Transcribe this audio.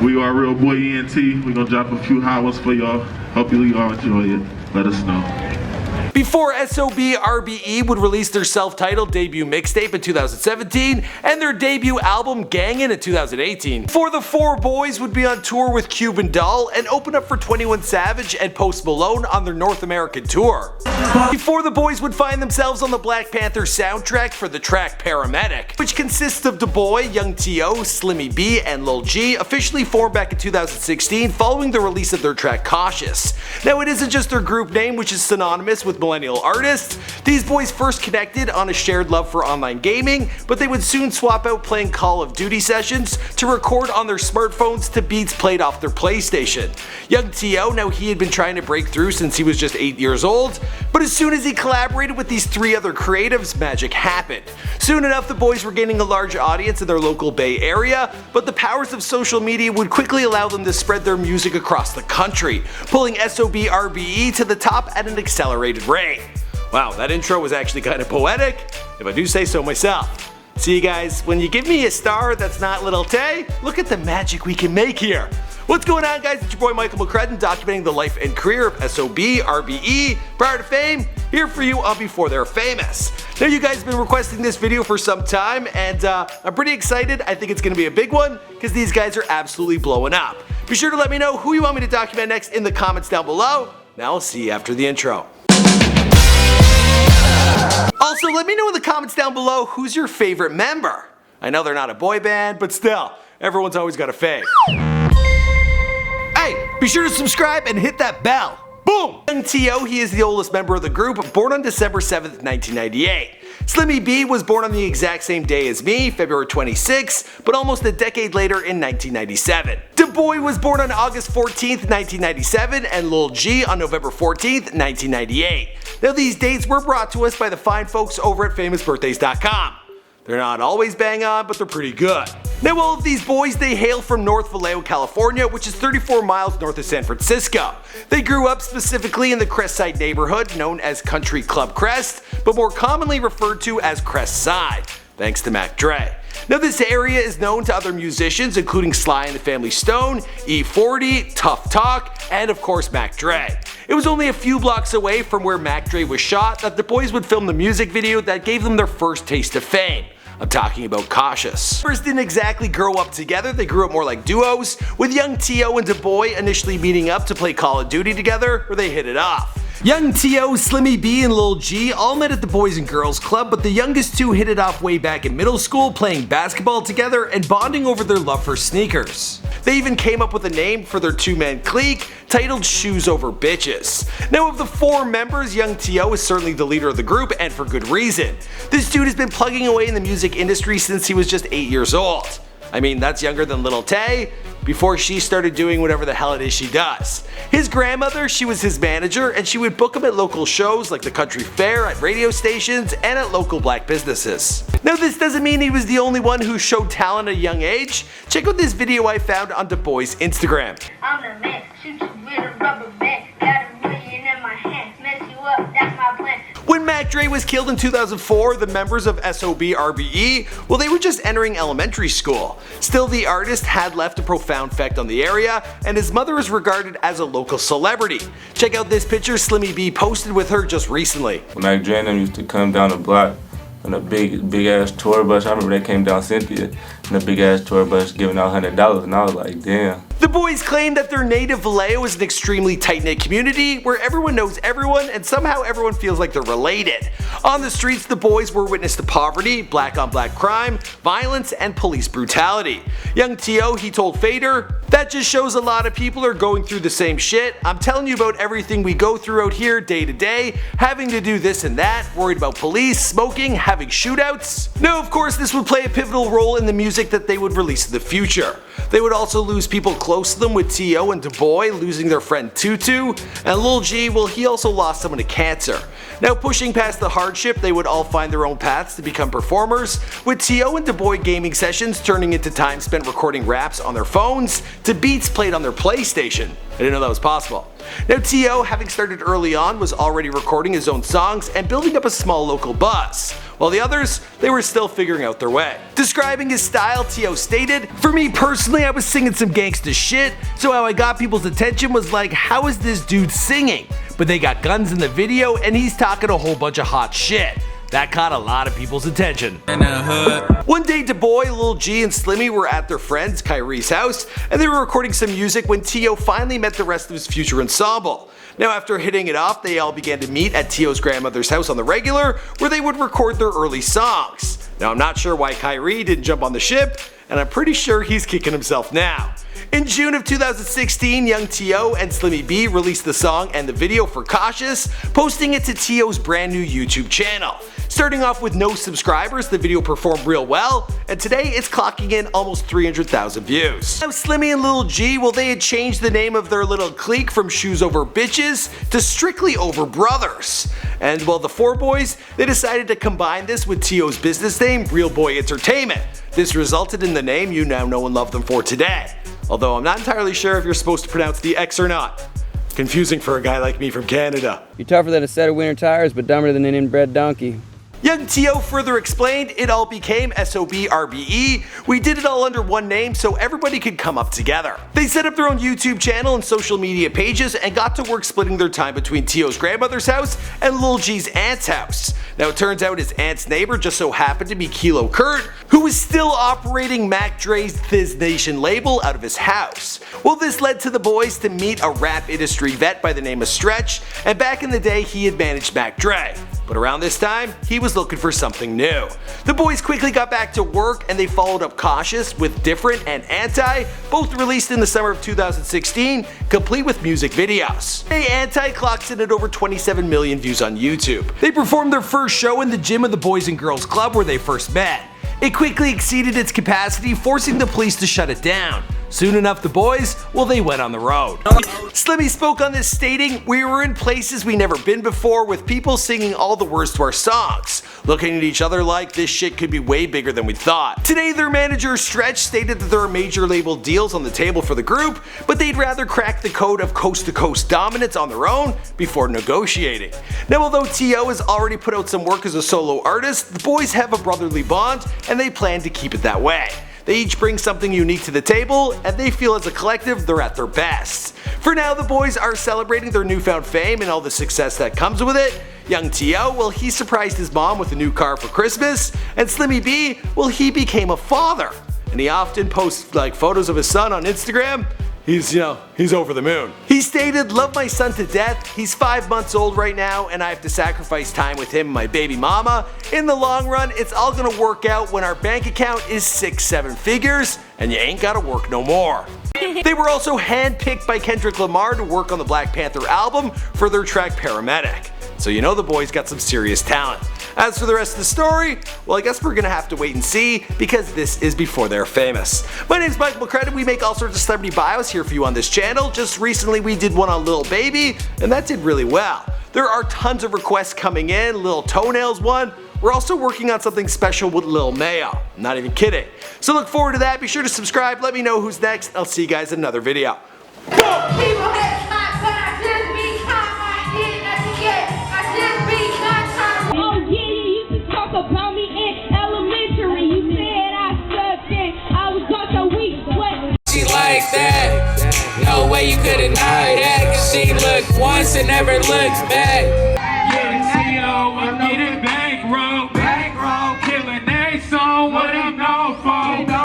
We are Real Boy ENT. We're gonna drop a few hot ones for y'all. Hope you all enjoy it. Let us know. Before SOB RBE would release their self-titled debut mixtape in 2017 and their debut album Gangin' in 2018. Before the four boys would be on tour with Cuban Doll and open up for 21 Savage and Post Malone on their North American tour. Before the boys would find themselves on the Black Panther soundtrack for the track Paramedic, which consists of DaBoii, Yhung T.O, Slimmy B, and Lil G, officially formed back in 2016 following the release of their track Cautious. Now it isn't just their group name, which is synonymous with millennial artists. These boys first connected on a shared love for online gaming, but they would soon swap out playing Call of Duty sessions to record on their smartphones to beats played off their PlayStation. Yhung T.O, now he had been trying to break through since he was just 8 years old, but as soon as he collaborated with these three other creatives, magic happened. Soon enough, the boys were gaining a large audience in their local Bay Area, but the powers of social media would quickly allow them to spread their music across the country, pulling SOB RBE to the top at an accelerated rate. Wow, that intro was actually kind of poetic, if I do say so myself. See you guys, when you give me a star that's not Lil Tay, look at the magic we can make here. What's going on, guys? It's your boy Michael McCrudden, documenting the life and career of SOB RBE prior to fame, here for you on Before They're Famous. Now, you guys have been requesting this video for some time, and I'm pretty excited. I think it's going to be a big one, because these guys are absolutely blowing up. Be sure to let me know who you want me to document next in the comments down below. Now I'll see you after the intro. Also, let me know in the comments down below who's your favorite member. I know they're not a boy band, but still, everyone's always got a fave. Hey, be sure to subscribe and hit that bell. Boom! Yhung T.O, he is the oldest member of the group, born on December 7th, 1998. Slimmy B was born on the exact same day as me, February 26th, but almost a decade later in 1997. DaBoii was born on August 14th, 1997, and Lil G on November 14th, 1998. Now, these dates were brought to us by the fine folks over at famousbirthdays.com. They're not always bang on, but they're pretty good. Now, all of these boys, they hail from North Vallejo, California, which is 34 miles north of San Francisco. They grew up specifically in the Crestside neighborhood known as Country Club Crest, but more commonly referred to as Crest Side, thanks to Mac Dre. Now, this area is known to other musicians including Sly and the Family Stone, E40, Tough Talk, and of course Mac Dre. It was only a few blocks away from where Mac Dre was shot that the boys would film the music video that gave them their first taste of fame. I'm talking about Cautious. First didn't exactly grow up together, they grew up more like duos, with Yhung T.O and DaBoii initially meeting up to play Call of Duty together, where they hit it off. Yhung T.O, Slimmy B, and Lil G all met at the Boys and Girls Club, but the youngest two hit it off way back in middle school, playing basketball together and bonding over their love for sneakers. They even came up with a name for their two-man clique, titled Shoes Over Bitches. Now, of the four members, Yhung T.O is certainly the leader of the group, and for good reason. This dude has been plugging away in the music industry since he was just 8 years old. I mean, that's younger than Lil Tay, before she started doing whatever the hell it is she does. His grandmother, she was his manager, and she would book him at local shows like the country fair, at radio stations, and at local black businesses. Now, this doesn't mean he was the only one who showed talent at a young age. Check out this video I found on DaBoii's Instagram. I'm the man, shoot you with a rubber band, got a million in my hand, mess you up, that's my plan. When Mac Dre was killed in 2004, the members of SOB RBE, well, they were just entering elementary school. Still, the artist had left a profound effect on the area, and his mother is regarded as a local celebrity. Check out this picture Slimmy B posted with her just recently. Mac Dre and them used to come down the block on a big ass tour bus. I remember they came down Cynthia in a big ass tour bus giving out $100, and I was like, damn. The boys claim that their native Vallejo is an extremely tight-knit community where everyone knows everyone and somehow everyone feels like they're related. On the streets, the boys were witness to poverty, black-on-black crime, violence, and police brutality. Yhung T.O, he told Fader, "That just shows a lot of people are going through the same shit. I'm telling you about everything we go through out here day to day, having to do this and that, worried about police, smoking, having shootouts." Now, of course, this would play a pivotal role in the music that they would release in the future. They would also lose people close to them, with T.O and DaBoii losing their friend Tutu, and Lil G, well, he also lost someone to cancer. Now, pushing past the hardship, they would all find their own paths to become performers, with T.O and DaBoii gaming sessions turning into time spent recording raps on their phones to beats played on their PlayStation. I didn't know that was possible. Now, T.O, having started early on, was already recording his own songs and building up a small local buzz. while the others, they were still figuring out their way. Describing his style, T.O stated, "For me personally, I was singing some gangsta shit, so how I got people's attention was like, how is this dude singing? But they got guns in the video and he's talking a whole bunch of hot shit. That caught a lot of people's attention." One day, DaBoii, Lil G, and Slimmy were at their friend's, Kyrie's house, and they were recording some music when T.O finally met the rest of his future ensemble. Now, after hitting it off, they all began to meet at T.O.'s grandmother's house on the regular, where they would record their early songs. Now, I'm not sure why Kyrie didn't jump on the ship, and I'm pretty sure he's kicking himself now. In June of 2016, Yhung T.O and Slimmy B released the song and the video for Cautious, posting it to T.O.'s brand new YouTube channel. Starting off with no subscribers, the video performed real well, and today it's clocking in almost 300,000 views. Now, Slimmy and Lil G, well, they had changed the name of their little clique from Shoes Over Bitches to Strictly Over Brothers. And well, the four boys, they decided to combine this with T.O.'s business name, Real Boy Entertainment. This resulted in the name you now know and love them for today. Although I'm not entirely sure if you're supposed to pronounce the X or not. Confusing for a guy like me from Canada. You're tougher than a set of winter tires, but dumber than an inbred donkey. Yhung T.O further explained, "It all became SOB RBE. We did it all under one name so everybody could come up together." They set up their own YouTube channel and social media pages and got to work splitting their time between T.O.'s grandmother's house and Lil G's aunt's house. Now, it turns out his aunt's neighbor just so happened to be Kilo Kurt, who was still operating Mac Dre's Thiz Nation label out of his house. Well, this led to the boys to meet a rap industry vet by the name of Stretch, and back in the day he had managed Mac Dre. But around this time, he was looking for something new. The boys quickly got back to work and they followed up Cautious with Different and Anti, both released in the summer of 2016, complete with music videos. Hey, Anti clocks in at over 27 million views on YouTube. They performed their first show in the gym of the Boys and Girls Club where they first met. It quickly exceeded its capacity, forcing the police to shut it down. Soon enough, the boys, well, they went on the road. Slimmy spoke on this stating, "We were in places we never been before with people singing all the words to our songs, looking at each other like this shit could be way bigger than we thought." Today, their manager Stretch stated that there are major label deals on the table for the group, but they'd rather crack the code of coast-to-coast dominance on their own before negotiating. Now, although T.O has already put out some work as a solo artist, the boys have a brotherly bond and they plan to keep it that way. They each bring something unique to the table, and they feel as a collective they're at their best. For now, the boys are celebrating their newfound fame and all the success that comes with it. Yhung T.O, well, he surprised his mom with a new car for Christmas, and Slimmy B, well, he became a father. And he often posts like photos of his son on Instagram. He's over the moon. He stated, "Love my son to death. He's 5 months old right now and I have to sacrifice time with him and my baby mama. In the long run, it's all gonna work out when our bank account is 6-7 figures and you ain't gotta work no more." They were also handpicked by Kendrick Lamar to work on the Black Panther album for their track Paramedic. So you know the boys got some serious talent. As for the rest of the story, well, I guess we're gonna have to wait and see because this is before they're famous. My name's Michael McCredit. We make all sorts of celebrity bios here for you on this channel. Just recently we did one on Lil Baby and that did really well. There are tons of requests coming in, Lil Toenails one. We're also working on something special with Lil Mayo. I'm not even kidding. So look forward to that. Be sure to subscribe. Let me know who's next. I'll see you guys in another video. People hate my but I just be kind. I did nothing yet. I just be kind. Oh yeah, you used to talk about me in elementary. You said I sucked and I was gone so weak. What? She like that. No way you could deny that. She looked once and never looked back. Yeah, T.O,